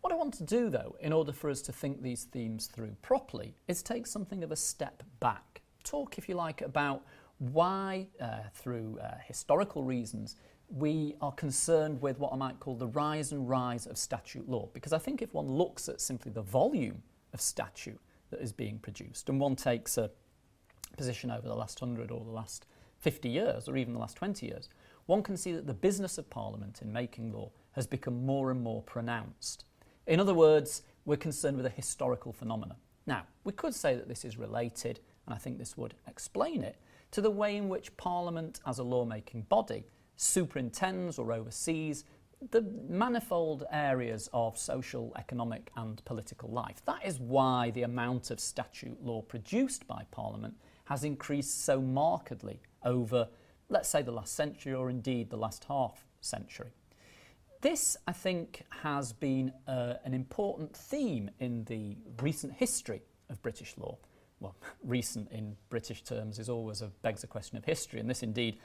What I want to do, though, in order for us to think these themes through properly, is take something of a step back. Talk, if you like, about why, through historical reasons, we are concerned with what I might call the rise of statute law. Because I think if one looks at simply the volume of statute that is being produced, and one takes a position over the last 100 or the last 50 years, or even the last 20 years, one can see that the business of Parliament in making law has become more and more pronounced. In other words, we're concerned with a historical phenomenon. Now, we could say that this is related, and I think this would explain it, to the way in which Parliament, as a lawmaking body, superintends or oversees the manifold areas of social, economic and political life. That is why the amount of statute law produced by Parliament has increased so markedly over, let's say, the last century, or indeed the last half century. This, I think, has been an important theme in the recent history of British law. Well, recent in British terms is always begs a question of history, and this indeed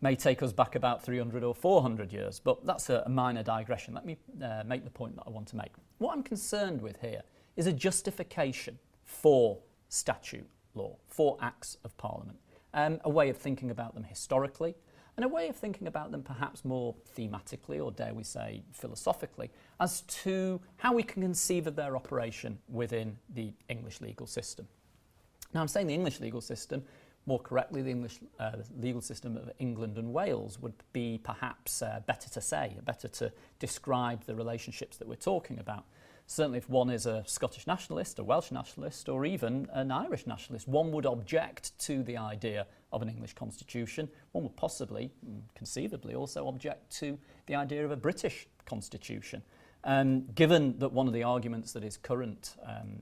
may take us back about 300 or 400 years, but that's a minor digression. Let me make the point that I want to make. What I'm concerned with here is a justification for statute law, for Acts of Parliament, a way of thinking about them historically, and a way of thinking about them perhaps more thematically, or dare we say philosophically, as to how we can conceive of their operation within the English legal system. Now, I'm saying the English legal system, more correctly the English legal system of England and Wales would be perhaps better to say, better to describe the relationships that we're talking about. Certainly if one is a Scottish nationalist, a Welsh nationalist, or even an Irish nationalist, one would object to the idea of an English constitution. One would possibly, conceivably, also object to the idea of a British constitution. Given that one of the arguments that is current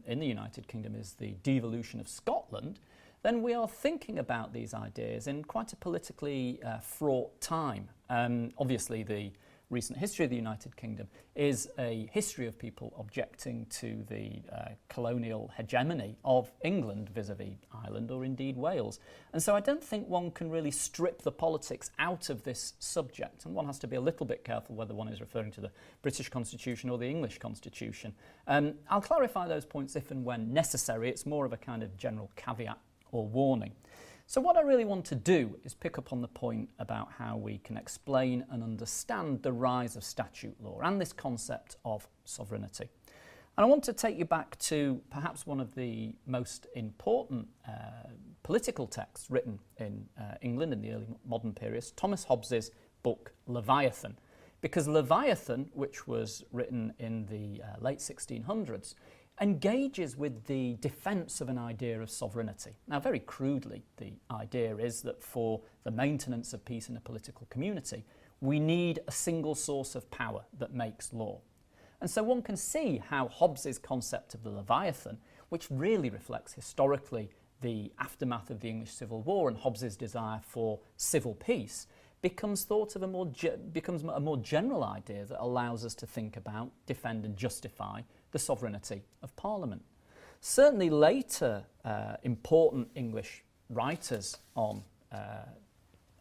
in the United Kingdom is the devolution of Scotland, then we are thinking about these ideas in quite a politically fraught time. Obviously, the recent history of the United Kingdom is a history of people objecting to the colonial hegemony of England vis-à-vis Ireland or indeed Wales. And so I don't think one can really strip the politics out of this subject, and one has to be a little bit careful whether one is referring to the British Constitution or the English Constitution. I'll clarify those points if and when necessary. It's more of a kind of general caveat or warning. So what I really want to do is pick up on the point about how we can explain and understand the rise of statute law and this concept of sovereignty. And I want to take you back to perhaps one of the most important political texts written in England in the early modern periods, Thomas Hobbes's book Leviathan. Because Leviathan, which was written in the late 1600s, engages with the defence of an idea of sovereignty. Now, very crudely, the idea is that for the maintenance of peace in a political community, we need a single source of power that makes law. And so one can see how Hobbes's concept of the Leviathan, which really reflects historically the aftermath of the English Civil War and Hobbes's desire for civil peace, becomes thought of becomes a more general idea that allows us to think about, defend and justify the sovereignty of Parliament. Certainly later important English writers on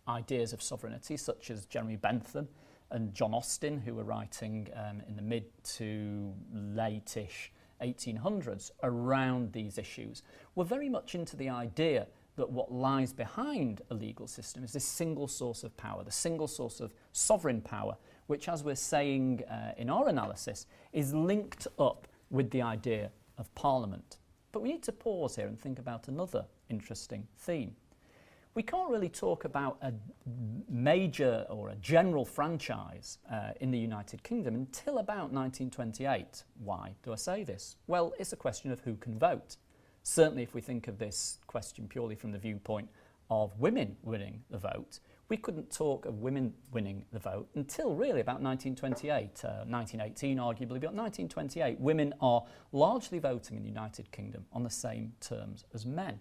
ideas of sovereignty, such as Jeremy Bentham and John Austin, who were writing in the mid to late-ish 1800s around these issues, were very much into the idea that what lies behind a legal system is this single source of power, the single source of sovereign power, which, as we're saying in our analysis, is linked up with the idea of Parliament. But we need to pause here and think about another interesting theme. We can't really talk about a major or a general franchise in the United Kingdom until about 1928. Why do I say this? Well, it's a question of who can vote. Certainly if we think of this question purely from the viewpoint of women winning the vote, we couldn't talk of women winning the vote until really about 1928, 1918 arguably, but 1928 women are largely voting in the United Kingdom on the same terms as men.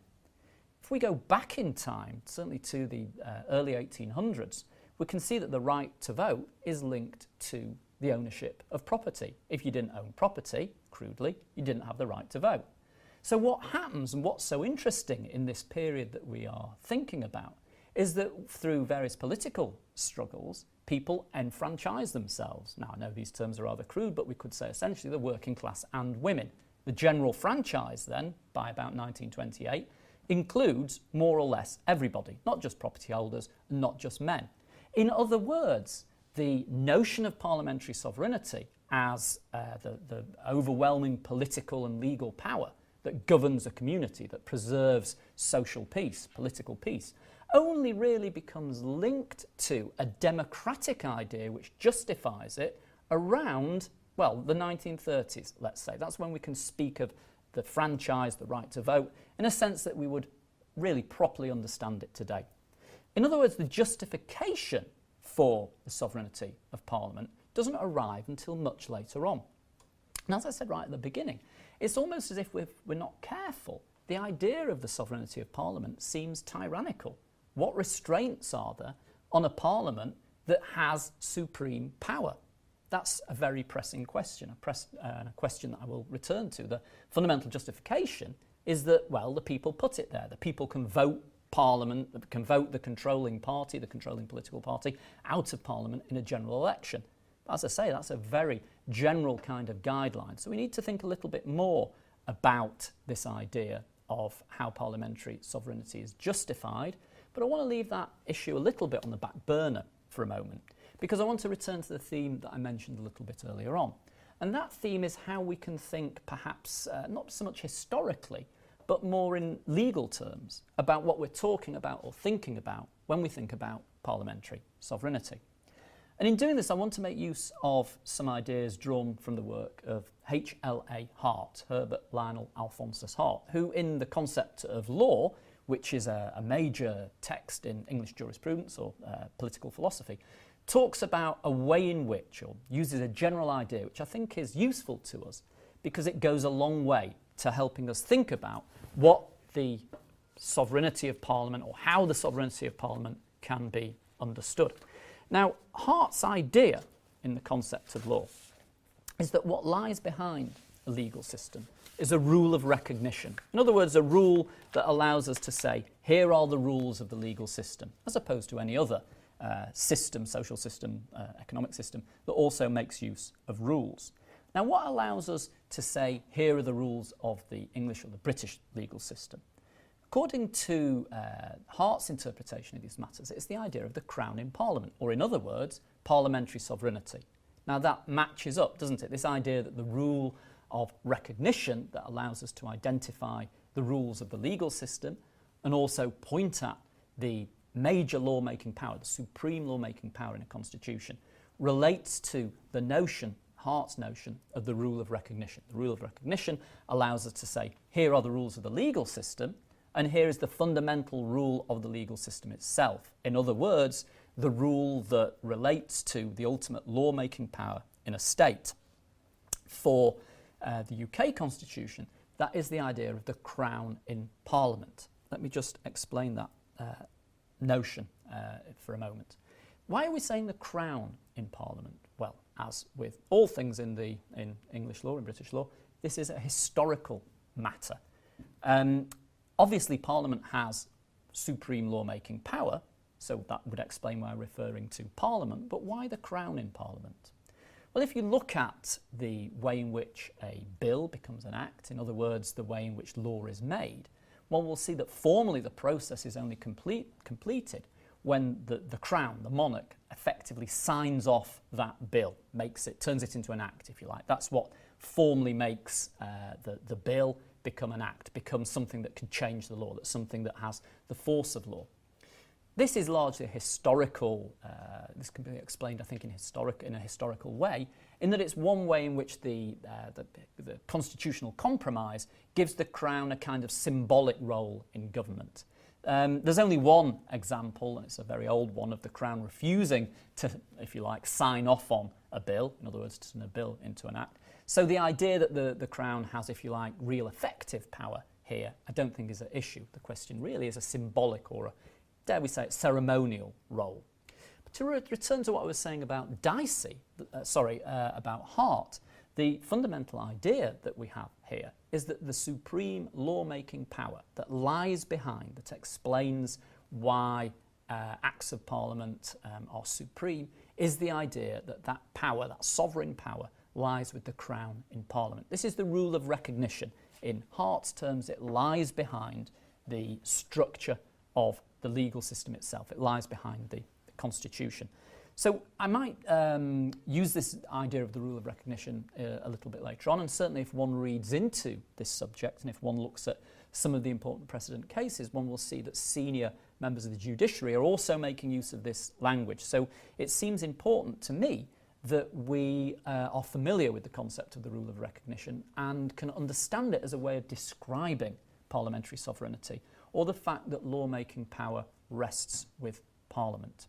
If we go back in time, certainly to the early 1800s, we can see that the right to vote is linked to the ownership of property. If you didn't own property, crudely, you didn't have the right to vote. So what happens, and what's so interesting in this period that we are thinking about, is that through various political struggles, people enfranchise themselves. Now, I know these terms are rather crude, but we could say essentially the working class and women. The general franchise then, by about 1928, includes more or less everybody, not just property holders and not just men. In other words, the notion of parliamentary sovereignty as the overwhelming political and legal power that governs a community, that preserves social peace, political peace, only really becomes linked to a democratic idea which justifies it around, well, the 1930s, let's say. That's when we can speak of the franchise, the right to vote, in a sense that we would really properly understand it today. In other words, the justification for the sovereignty of Parliament doesn't arrive until much later on. And as I said right at the beginning, it's almost as if we're not careful. The idea of the sovereignty of Parliament seems tyrannical. What restraints are there on a Parliament that has supreme power? That's a very pressing question, a question that I will return to. The fundamental justification is that, well, the people put it there. The people can vote Parliament, can vote the controlling party, the controlling political party, out of Parliament in a general election. As I say, that's a very general kind of guideline. So we need to think a little bit more about this idea of how parliamentary sovereignty is justified. But I want to leave that issue a little bit on the back burner for a moment, because I want to return to the theme that I mentioned a little bit earlier on. And that theme is how we can think perhaps not so much historically, but more in legal terms about what we're talking about or thinking about when we think about parliamentary sovereignty. And in doing this, I want to make use of some ideas drawn from the work of H.L.A. Hart, Herbert Lionel Alphonsus Hart, who in the concept of law, which is a major text in English jurisprudence or political philosophy, talks about a way in which, or uses a general idea, which I think is useful to us because it goes a long way to helping us think about what the sovereignty of Parliament or how the sovereignty of Parliament can be understood. Now, Hart's idea in the concept of law is that what lies behind a legal system is a rule of recognition. In other words, a rule that allows us to say, here are the rules of the legal system, as opposed to any other system, social system, economic system, that also makes use of rules. Now, what allows us to say, here are the rules of the English or the British legal system? According to Hart's interpretation of these matters, it's the idea of the Crown in Parliament, or in other words, parliamentary sovereignty. Now that matches up, doesn't it? This idea that the rule of recognition that allows us to identify the rules of the legal system and also point at the major lawmaking power, the supreme lawmaking power in a constitution, relates to the notion, Hart's notion, of the rule of recognition. The rule of recognition allows us to say, here are the rules of the legal system, and here is the fundamental rule of the legal system itself. In other words, the rule that relates to the ultimate lawmaking power in a state. For the UK Constitution, that is the idea of the Crown in Parliament. Let me just explain that notion for a moment. Why are we saying the Crown in Parliament? Well, as with all things in English law, in British law, this is a historical matter. Obviously, Parliament has supreme lawmaking power, so that would explain why I'm referring to Parliament, but why the Crown in Parliament? Well, if you look at the way in which a bill becomes an act, in other words, the way in which law is made, one will see that formally the process is only completed when the Crown, the monarch, effectively signs off that bill, turns it into an act, if you like. That's what formally makes the bill become an act, become something that can change the law, that's something that has the force of law. This is largely a historical, this can be explained, I think, in a historical way, in that it's one way in which the constitutional compromise gives the Crown a kind of symbolic role in government. There's only one example, and it's a very old one, of the Crown refusing to, if you like, sign off on a bill, in other words, to turn a bill into an act. So the idea that the Crown has, if you like, real effective power here, I don't think is an issue. The question really is a symbolic or a, dare we say it, ceremonial role. But to return to what I was saying about about Hart, the fundamental idea that we have here is that the supreme lawmaking power that lies behind, that explains why acts of Parliament are supreme, is the idea that that power, that sovereign power, lies with the Crown in Parliament. This is the rule of recognition. In Hart's terms, it lies behind the structure of the legal system itself. It lies behind the Constitution. So I might use this idea of the rule of recognition a little bit later on, and certainly if one reads into this subject and if one looks at some of the important precedent cases, one will see that senior members of the judiciary are also making use of this language. So it seems important to me that we are familiar with the concept of the rule of recognition and can understand it as a way of describing parliamentary sovereignty, or the fact that lawmaking power rests with Parliament.